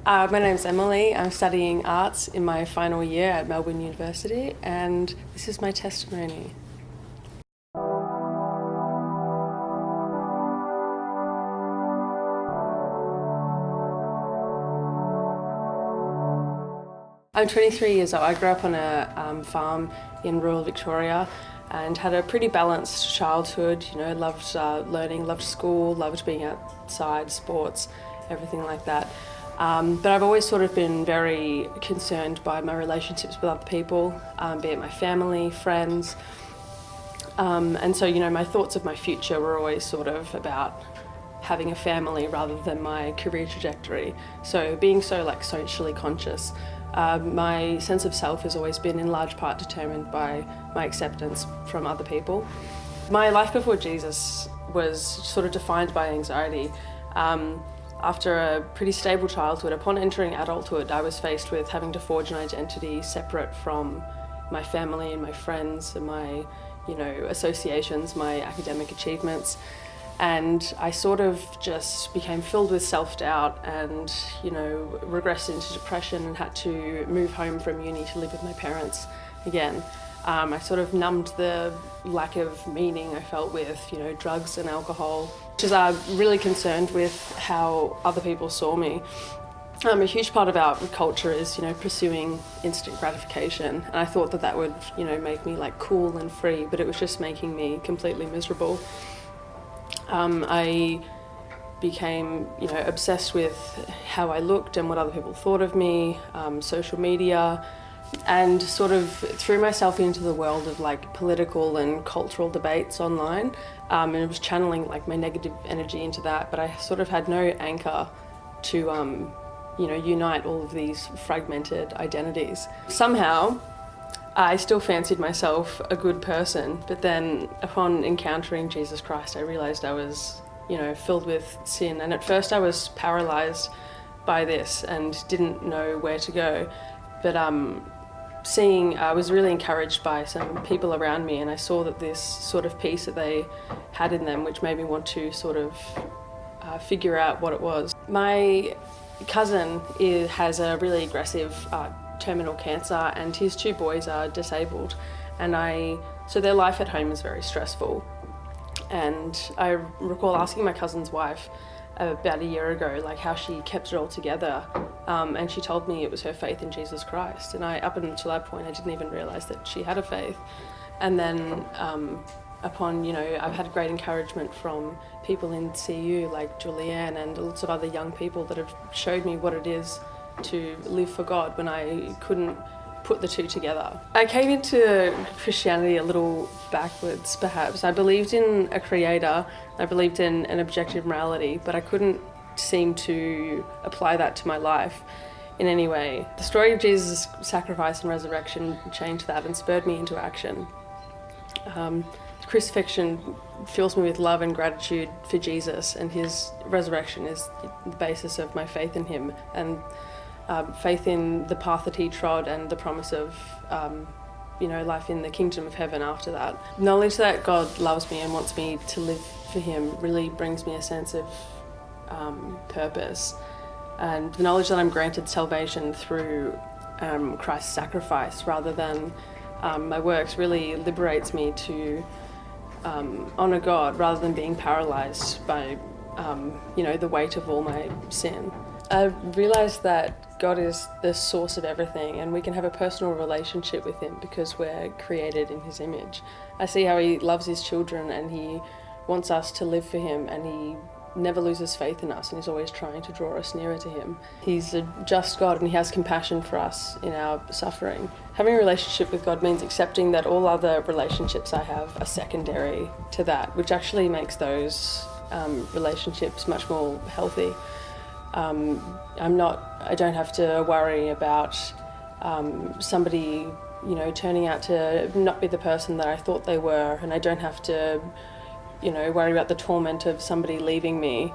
My name's Emily. I'm studying arts in my final year at Melbourne University, and this is my testimony. I'm 23 years old. I grew up on a farm in rural Victoria and had a pretty balanced childhood. Loved learning, loved school, loved being outside, sports, everything like that. But I've always sort of been very concerned by my relationships with other people, be it my family, friends. And so, my thoughts of my future were always sort of about having a family rather than my career trajectory. So being so socially conscious, my sense of self has always been in large part determined by my acceptance from other people. My life before Jesus was sort of defined by anxiety. After a pretty stable childhood, upon entering adulthood, I was faced with having to forge an identity separate from my family and my friends and my, associations, my academic achievements. And I sort of just became filled with self-doubt and, regressed into depression and had to move home from uni to live with my parents again. I sort of numbed the lack of meaning I felt with, drugs and alcohol, which is really concerned with how other people saw me. A huge part of our culture is, pursuing instant gratification, and I thought that would, make me cool and free, but it was just making me completely miserable. I became, obsessed with how I looked and what other people thought of me, social media, and sort of threw myself into the world of political and cultural debates online, and it was channeling my negative energy into that, but I sort of had no anchor to unite all of these fragmented identities. Somehow I still fancied myself a good person, but then upon encountering Jesus Christ, I realized I was, filled with sin, and at first I was paralyzed by this and didn't know where to go. But I was really encouraged by some people around me, and I saw that this sort of peace that they had in them, which made me want to sort of figure out what it was. My cousin has a really aggressive terminal cancer, and his two boys are disabled, and so their life at home is very stressful. And I recall asking my cousin's wife about a year ago, how she kept it all together, and she told me it was her faith in Jesus Christ. And up until that point, I didn't even realize that she had a faith. And then I've had great encouragement from people in CU like Julianne and lots of other young people that have showed me what it is to live for God when I couldn't put the two together. I came into Christianity a little backwards, perhaps. I believed in a creator, I believed in an objective morality, but I couldn't seem to apply that to my life in any way. The story of Jesus' sacrifice and resurrection changed that and spurred me into action. The crucifixion fills me with love and gratitude for Jesus, and his resurrection is the basis of my faith in him, and faith in the path that he trod and the promise of life in the kingdom of heaven after that. Knowledge that God loves me and wants me to live for him really brings me a sense of purpose, and the knowledge that I'm granted salvation through Christ's sacrifice rather than my works really liberates me to honour God rather than being paralysed by the weight of all my sin. I realised that God is the source of everything, and we can have a personal relationship with him because we're created in his image. I see how he loves his children and he wants us to live for him, and he never loses faith in us, and he's always trying to draw us nearer to him. He's a just God, and he has compassion for us in our suffering. Having a relationship with God means accepting that all other relationships I have are secondary to that, which actually makes those relationships much more healthy. I don't have to worry about somebody, turning out to not be the person that I thought they were, and I don't have to, worry about the torment of somebody leaving me.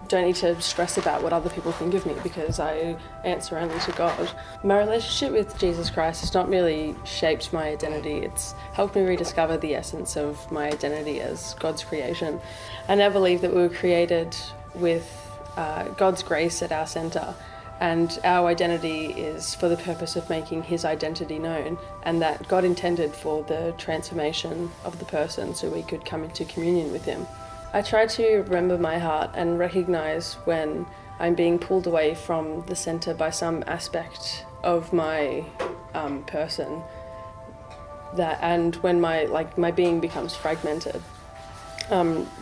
Don't need to stress about what other people think of me because I answer only to God. My relationship with Jesus Christ has not really shaped my identity. It's helped me rediscover the essence of my identity as God's creation. I now believe that we were created with God's grace at our centre, And our identity is for the purpose of making his identity known, and that God intended for the transformation of the person so we could come into communion with him. I try to remember my heart and recognize when I'm being pulled away from the center by some aspect of my person, and when my being becomes fragmented.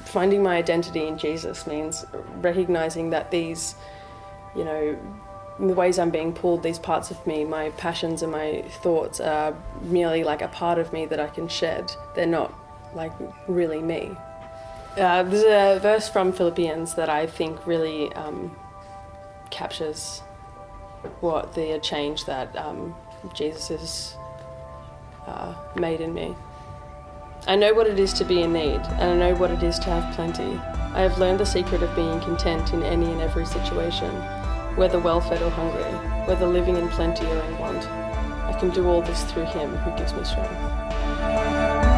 Finding my identity in Jesus means recognizing that these, the ways I'm being pulled, these parts of me, my passions and my thoughts are merely like a part of me that I can shed. They're not like really me. There's a verse from Philippians that I think really captures what the change that Jesus has made in me. I know what it is to be in need, and I know what it is to have plenty. I have learned the secret of being content in any and every situation, whether well-fed or hungry, whether living in plenty or in want. I can do all this through him who gives me strength.